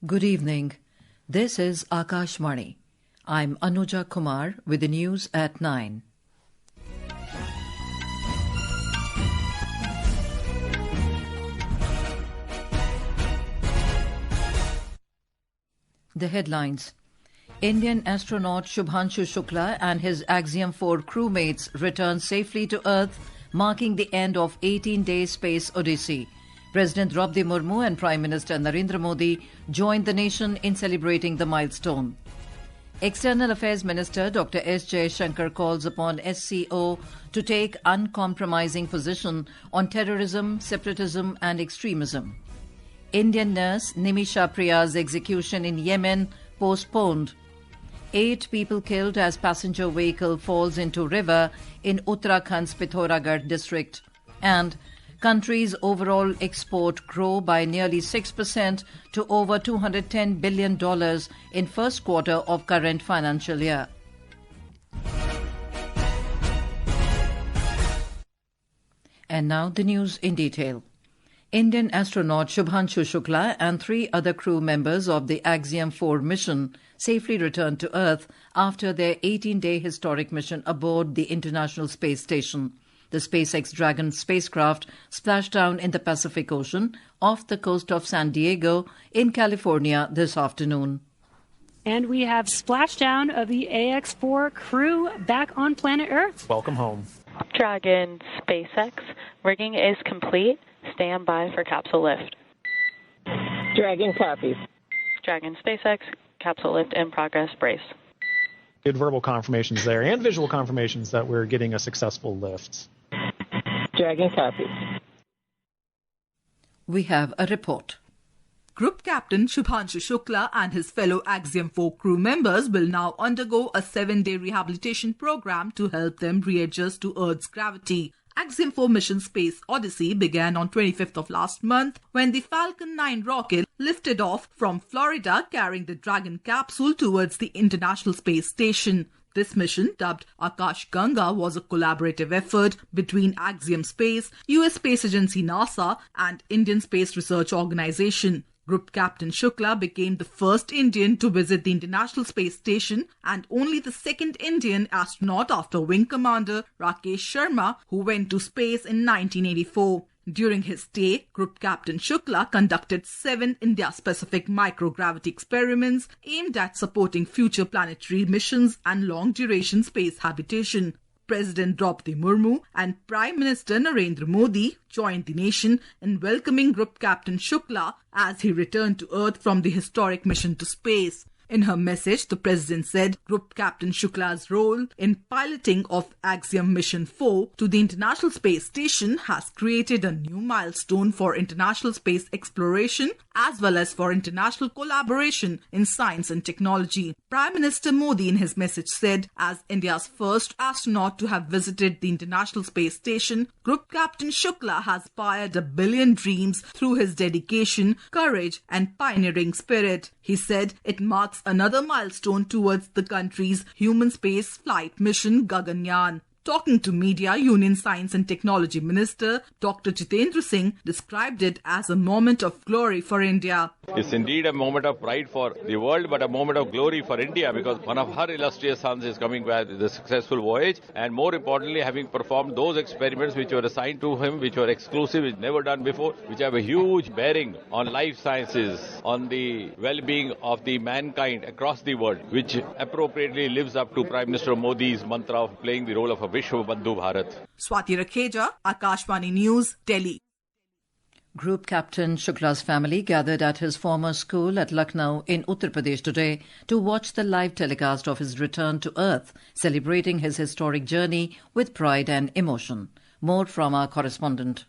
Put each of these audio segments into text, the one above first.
Good evening. This is Akashvani. I'm Anuja Kumar with the news at 9. The headlines. Indian astronaut Shubhanshu Shukla and his Axiom-4 crewmates returned safely to Earth, marking the end of 18-day space odyssey. President Droupadi Murmu and Prime Minister Narendra Modi joined the nation in celebrating the milestone. External Affairs Minister Dr. S. Jaishankar calls upon SCO to take uncompromising position on terrorism, separatism and extremism. Indian nurse Nimisha Priya's execution in Yemen postponed. 8 people killed as passenger vehicle falls into river in Uttarakhand's Pithoragarh district. And country's overall export grow by nearly 6% to over $210 billion in first quarter of current financial year. And now the news in detail. Indian astronaut Shubhanshu Shukla and 3 other crew members of the Axiom-4 mission safely returned to Earth after their 18-day historic mission aboard the International Space Station. The SpaceX Dragon spacecraft splashed down in the Pacific Ocean off the coast of San Diego in California this afternoon. And we have splashdown of the AX-4 crew back on planet Earth. Welcome home. Dragon SpaceX, rigging is complete. Stand by for capsule lift. Dragon copies. Dragon SpaceX, capsule lift in progress, brace. Good verbal confirmations there and visual confirmations that we're getting a successful lift. Dragon copies. We have a report. Group Captain Shubhanshu Shukla and his fellow Axiom-4 crew members will now undergo a 7-day rehabilitation program to help them readjust to Earth's gravity. Axiom-4 mission Space Odyssey began on 25th of last month when the Falcon 9 rocket lifted off from Florida carrying the Dragon capsule towards the International Space Station. This mission, dubbed Akash Ganga, was a collaborative effort between Axiom Space, US Space Agency NASA and Indian Space Research Organization. Group Captain Shukla became the first Indian to visit the International Space Station and only the second Indian astronaut after Wing Commander Rakesh Sharma, who went to space in 1984. During his stay, Group Captain Shukla conducted 7 India-specific microgravity experiments aimed at supporting future planetary missions and long-duration space habitation. President Droupadi Murmu and Prime Minister Narendra Modi joined the nation in welcoming Group Captain Shukla as he returned to Earth from the historic mission to space. In her message, the President said Group Captain Shukla's role in piloting of Axiom Mission 4 to the International Space Station has created a new milestone for international space exploration as well as for international collaboration in science and technology. Prime Minister Modi in his message said, as India's first astronaut to have visited the International Space Station, Group Captain Shukla has inspired a billion dreams through his dedication, courage and pioneering spirit. He said it marks another milestone towards the country's human space flight mission Gaganyaan. Talking to media, Union Science and Technology Minister Dr. Jitendra Singh described it as a moment of glory for India. It's indeed a moment of pride for the world, but a moment of glory for India because one of her illustrious sons is coming back with a successful voyage and more importantly having performed those experiments which were assigned to him, which were exclusive, which never done before, which have a huge bearing on life sciences, on the well-being of the mankind across the world, which appropriately lives up to Prime Minister Modi's mantra of playing the role of a Vishwa Bandhu Bharat. Swati Rakheja, Akashvani News, Delhi. Group Captain Shukla's family gathered at his former school at Lucknow in Uttar Pradesh today to watch the live telecast of his return to Earth, celebrating his historic journey with pride and emotion. More from our correspondent.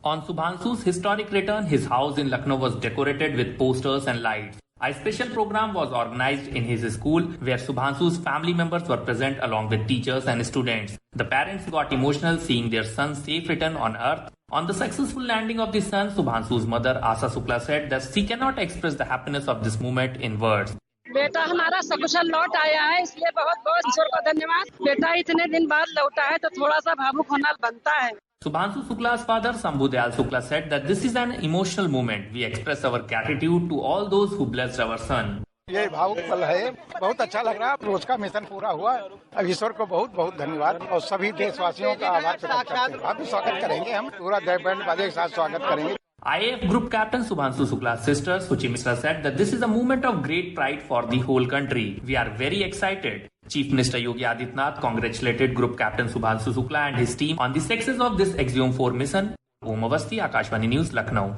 On Shubhanshu's historic return, his house in Lucknow was decorated with posters and lights. A special program was organized in his school where Shubhanshu's family members were present along with teachers and students. The parents got emotional seeing their son's safe return on Earth. On the successful landing of the son, Shubhanshu's mother Asha Shukla said that she cannot express the happiness of this moment in words. बेटा हमारा सकुशल लौट आया है इसलिए बहुत बहुत ईश्वर का धन्यवाद बेटा इतने दिन बाद लौटा है तो थोड़ा सा भावुक होना बनता है Shubhanshu Shukla's father, Sambhudayal Shukla, said that this is an emotional moment. We express our gratitude to all those who blessed our son. ये भावुक पल है, बहुत अच्छा लग रहा है। रोज का मिशन पूरा हुआ। अब ईश्वर को बहुत बहुत धन्यवाद और सभी देशवासियों का आभार प्रकट करते हैं। आप भी स्वागत करेंगे, हम पूरा बैंड बाजे के साथ स्वागत करेंगे। IAF Group Captain Shubhanshu Shukla's sister Suchimitra said that this is a moment of great pride for the whole country. We are very excited. Chief Minister Yogi Adityanath congratulated Group Captain Shubhanshu Shukla and his team on the success of this Axiom-4 mission. Om Awasthi, Akashvani News, Lucknow.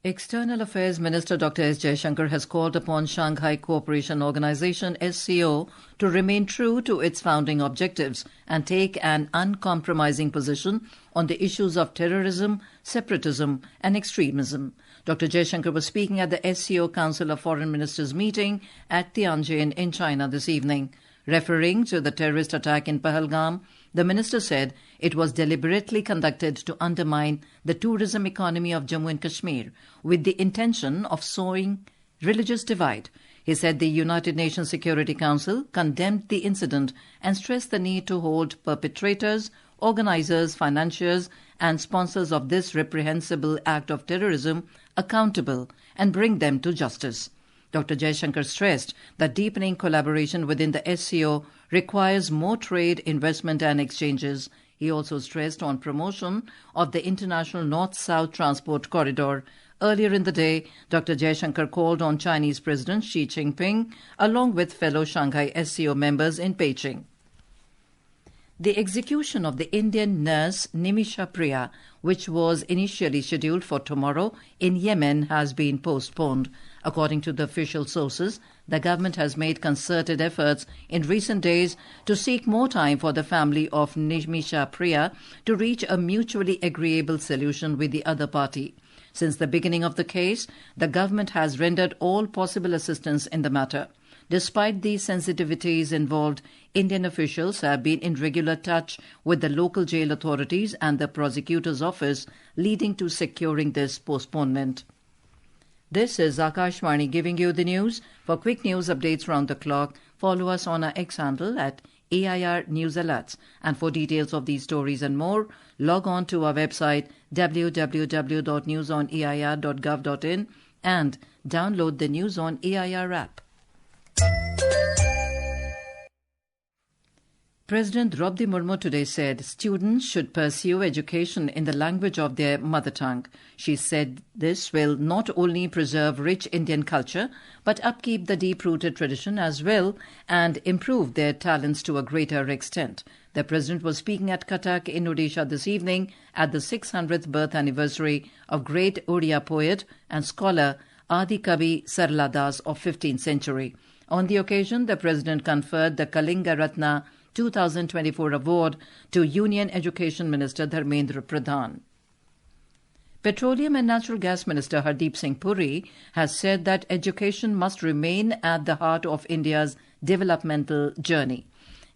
External Affairs Minister Dr. S. Jaishankar has called upon Shanghai Cooperation Organization (SCO) to remain true to its founding objectives and take an uncompromising position on the issues of terrorism, separatism and extremism. Dr. Jaishankar was speaking at the SCO Council of Foreign Ministers meeting at Tianjin in China this evening. Referring to the terrorist attack in Pahalgam, the minister said it was deliberately conducted to undermine the tourism economy of Jammu and Kashmir with the intention of sowing religious divide. He said the United Nations Security Council condemned the incident and stressed the need to hold perpetrators, organizers, financiers and sponsors of this reprehensible act of terrorism accountable and bring them to justice. Dr. Jaishankar stressed that deepening collaboration within the SCO requires more trade, investment and exchanges. He also stressed on promotion of the international North-South transport corridor. Earlier in the day, Dr. Jaishankar called on Chinese President Xi Jinping along with fellow Shanghai SCO members in Beijing. The execution of the Indian nurse Nimisha Priya, which was initially scheduled for tomorrow in Yemen, has been postponed. According to the official sources, the government has made concerted efforts in recent days to seek more time for the family of Nimisha Priya to reach a mutually agreeable solution with the other party. Since the beginning of the case, the government has rendered all possible assistance in the matter. Despite these sensitivities involved, Indian officials have been in regular touch with the local jail authorities and the prosecutor's office, leading to securing this postponement. This is Akashvani giving you the news. For quick news updates round the clock, follow us on our X handle at AIR News Alerts. And for details of these stories and more, log on to our website www.newsonair.gov.in and download the News on AIR app. President Droupadi Murmu today said students should pursue education in the language of their mother tongue. She said this will not only preserve rich Indian culture, but upkeep the deep-rooted tradition as well and improve their talents to a greater extent. The President was speaking at Cuttack in Odisha this evening at the 600th birth anniversary of great Odia poet and scholar Adi Kavi Sarla Das of 15th century. On the occasion, the President conferred the Kalinga Ratna 2024 award to Union Education Minister Dharmendra Pradhan. Petroleum and Natural Gas Minister Hardeep Singh Puri has said that education must remain at the heart of India's developmental journey.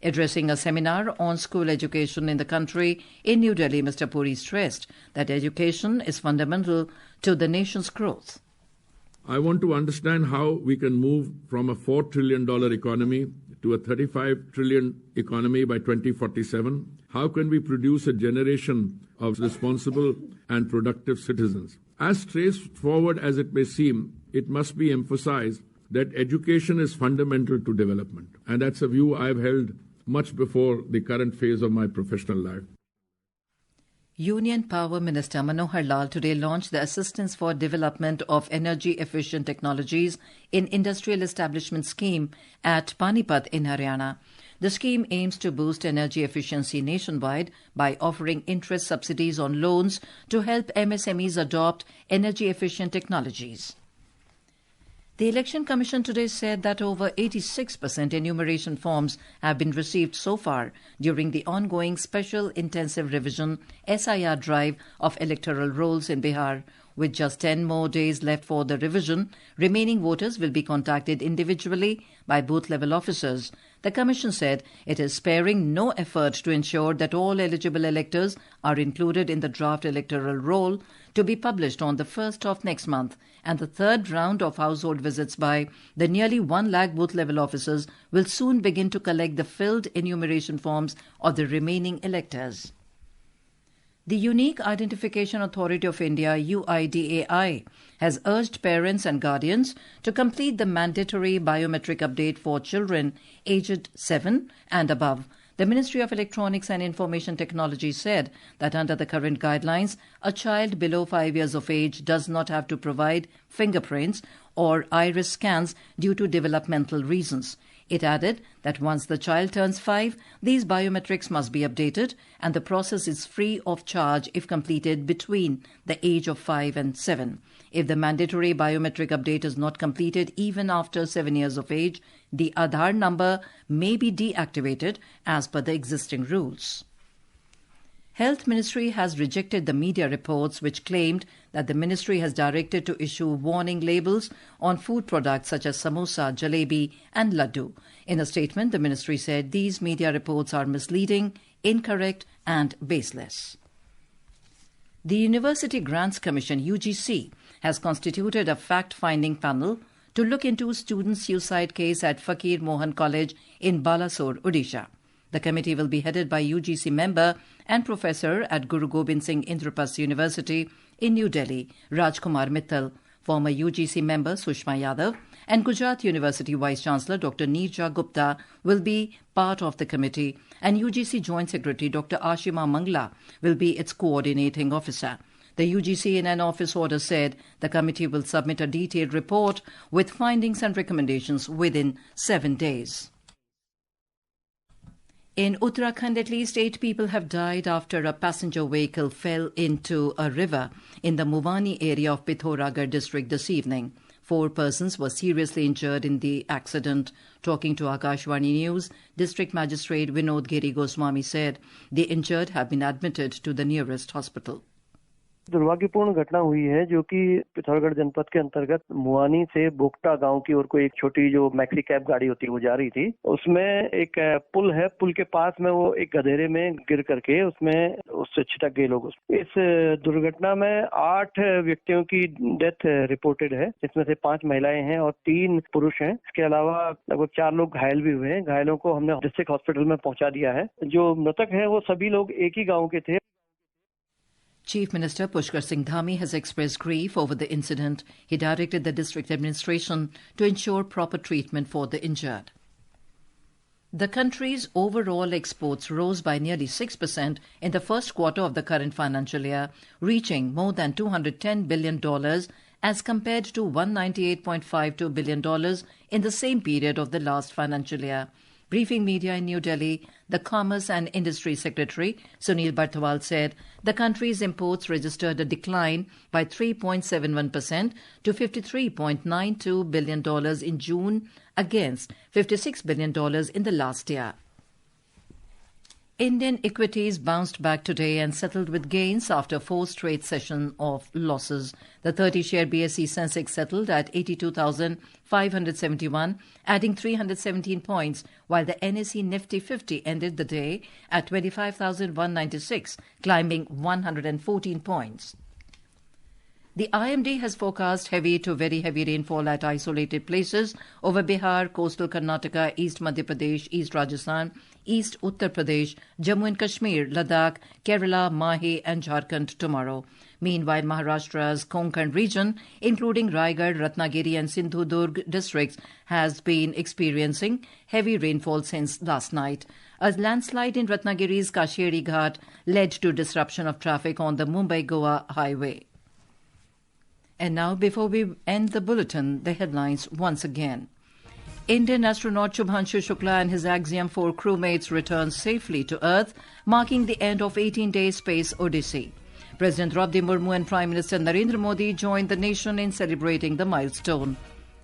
Addressing a seminar on school education in the country in New Delhi, Mr. Puri stressed that education is fundamental to the nation's growth. I want to understand how we can move from a $4 trillion economy to a $35 trillion economy by 2047. How can we produce a generation of responsible and productive citizens? As straightforward as it may seem, it must be emphasized that education is fundamental to development. And that's a view I've held much before the current phase of my professional life. Union Power Minister Manohar Lal today launched the Assistance for Development of Energy Efficient Technologies in Industrial Establishment scheme at Panipat in Haryana. The scheme aims to boost energy efficiency nationwide by offering interest subsidies on loans to help MSMEs adopt energy efficient technologies. The Election Commission today said that over 86% enumeration forms have been received so far during the ongoing Special Intensive Revision SIR drive of electoral rolls in Bihar. With just 10 more days left for the revision, remaining voters will be contacted individually by booth-level officers. The Commission said it is sparing no effort to ensure that all eligible electors are included in the draft electoral roll to be published on the 1st of next month, and the third round of household visits by the nearly 1 lakh booth-level officers will soon begin to collect the filled enumeration forms of the remaining electors. The Unique Identification Authority of India, UIDAI, has urged parents and guardians to complete the mandatory biometric update for children aged 7 and above. The Ministry of Electronics and Information Technology said that under the current guidelines, a child below 5 years of age does not have to provide fingerprints or iris scans due to developmental reasons. It added that once the child turns 5, these biometrics must be updated, and the process is free of charge if completed between the age of 5 and 7. If the mandatory biometric update is not completed even after 7 years of age, the Aadhaar number may be deactivated as per the existing rules. Health Ministry has rejected the media reports which claimed that the ministry has directed to issue warning labels on food products such as samosa, jalebi and laddu. In a statement, the ministry said these media reports are misleading, incorrect and baseless. The University Grants Commission, UGC, has constituted a fact-finding panel to look into student suicide case at Fakir Mohan College in Balasore, Odisha. The committee will be headed by UGC member and professor at Guru Gobind Singh Indraprasth University in New Delhi, Rajkumar Mittal, former UGC member Sushma Yadav, and Gujarat University Vice-Chancellor Dr. Neerja Gupta will be part of the committee, and UGC Joint Secretary Dr. Ashima Mangla will be its coordinating officer. The UGC in an office order said the committee will submit a detailed report with findings and recommendations within 7 days. In Uttarakhand, at least 8 people have died after a passenger vehicle fell into a river in the Muvani area of Pithoragarh district this evening. 4 persons were seriously injured in the accident. Talking to Akashvani News, District Magistrate Vinod Giri Goswami said the injured have been admitted to the nearest hospital. दुर्भाग्यपूर्ण घटना हुई है जो कि पिथौरागढ़ जनपद के अंतर्गत मुआनी से बोगटा गांव की ओर को एक छोटी जो मैक्सी कैब गाड़ी होती है वो जा रही थी। उसमें एक पुल है, पुल के पास में वो एक गधेरे में गिर करके उसमें उससे छिटक गए लोग। इस दुर्घटना में 8 व्यक्तियों की डेथ रिपोर्टेड है, जिसमें से 5 महिलाएं हैं और 3 पुरुष हैं। इसके अलावा लगभग 4 लोग घायल भी हुए हैं। घायलों को हमने डिस्ट्रिक्ट हॉस्पिटल में पहुंचा दिया है। जो मृतक है वो सभी लोग एक ही गाँव के थे। Chief Minister Pushkar Singh Dhami has expressed grief over the incident. He directed the district administration to ensure proper treatment for the injured. The country's overall exports rose by nearly 6% in the first quarter of the current financial year, reaching more than $210 billion as compared to $198.52 billion in the same period of the last financial year. Briefing media in New Delhi, the Commerce and Industry Secretary Sunil Barthwal said the country's imports registered a decline by 3.71% to $53.92 billion in June against $56 billion in the last year. Indian equities bounced back today and settled with gains after 4 straight sessions of losses. The 30-share BSE Sensex settled at 82,571, adding 317 points, while the NSE Nifty 50 ended the day at 25,196, climbing 114 points. The IMD has forecast heavy to very heavy rainfall at isolated places over Bihar, coastal Karnataka, East Madhya Pradesh, East Rajasthan, East Uttar Pradesh, Jammu and Kashmir, Ladakh, Kerala, Mahe and Jharkhand tomorrow. Meanwhile, Maharashtra's Konkan region, including Raigad, Ratnagiri and Sindhudurg districts, has been experiencing heavy rainfall since last night. A landslide in Ratnagiri's Kashiri Ghat led to disruption of traffic on the Mumbai-Goa highway. And now, before we end the bulletin, the headlines once again. Indian astronaut Shubhanshu Shukla and his Axiom-4 crewmates returned safely to Earth, marking the end of 18-day space odyssey. President Droupadi Murmu and Prime Minister Narendra Modi joined the nation in celebrating the milestone.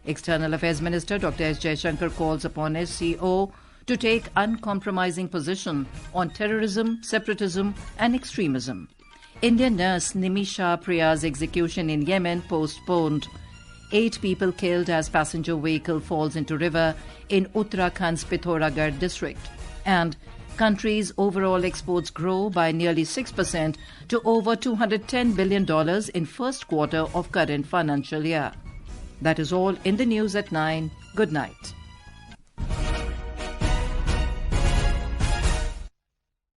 External Affairs Minister Dr. S. Jaishankar calls upon SCO to take uncompromising position on terrorism, separatism and extremism. Indian nurse Nimisha Priya's execution in Yemen postponed. 8 people killed as passenger vehicle falls into river in Uttarakhand's Pithoragarh district. And country's overall exports grow by nearly 6% to over $210 billion in first quarter of current financial year. That is all in the news at 9. Good night.